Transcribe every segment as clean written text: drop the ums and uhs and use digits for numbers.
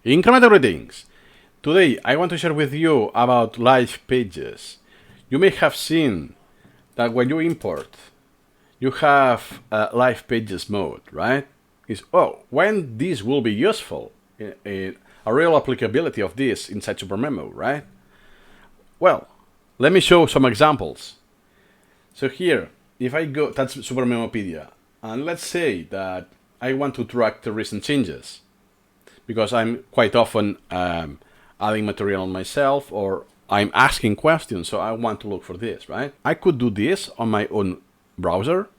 Incremental greetings. Today I want to share with you about live pages. You may have seen that when you import, you have live pages mode, right? When this will be useful, a real applicability of this inside SuperMemo, right? Well, let me show some examples. So here, if I go, that's SuperMemopedia, and let's say that I want to track the recent changes, because I'm quite often adding material on myself, or I'm asking questions, so I want to look for this, right? I could do this on my own browser,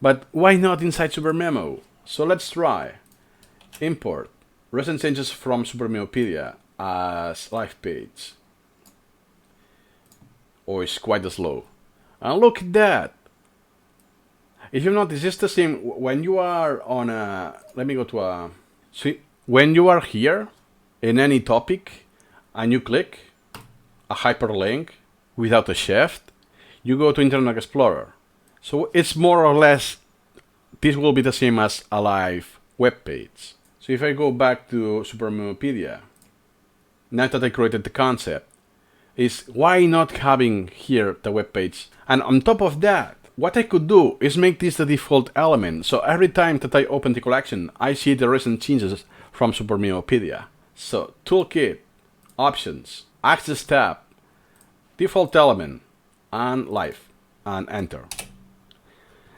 but why not inside SuperMemo? So let's try. Import recent changes from SuperMemopedia as live page. Oh, it's quite slow. And look at that. If you notice, it's the same when you are on a, let me go to a, see, when you are here in any topic and you click a hyperlink without a shift, you go to Internet Explorer. So it's more or less, this will be the same as a live web page. So if I go back to SuperMemopedia, now that I created the concept, is why not having here the web page? And on top of that, what I could do is make this the default element. So every time that I open the collection, I see the recent changes from SuperMemopedia. So toolkit, options, access tab, default element, and live, and enter.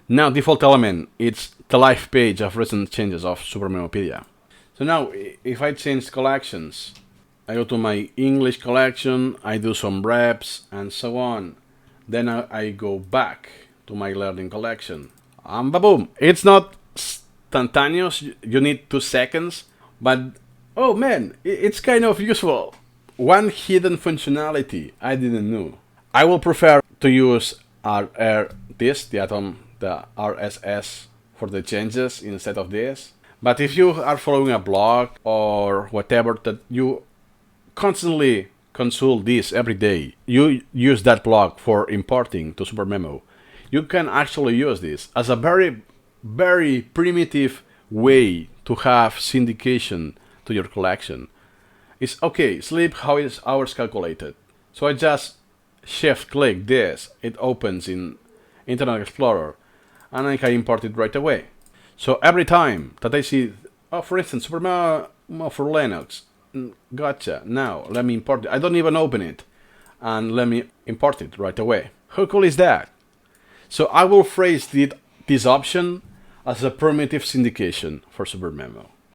Now default element, it's the live page of recent changes of SuperMemopedia. So now if I change collections, I go to my English collection, I do some reps and so on. Then I go back to my learning collection. And ba-boom! It's not instantaneous, you need 2 seconds, but oh man, it's kind of useful. One hidden functionality I didn't know. I will prefer to use the RSS for the changes instead of this. But if you are following a blog or whatever that you constantly consult this every day, you use that blog for importing to SuperMemo, you can actually use this as a very, very primitive way to have syndication to your collection. It's okay, sleep, how is hours calculated? So I just shift click this, it opens in Internet Explorer, and I can import it right away. So every time that I see, for instance, SuperMemo for Linux, gotcha, now let me import it. I don't even open it, and let me import it right away. How cool is that? So I will phrase this option as a primitive syndication for SuperMemo.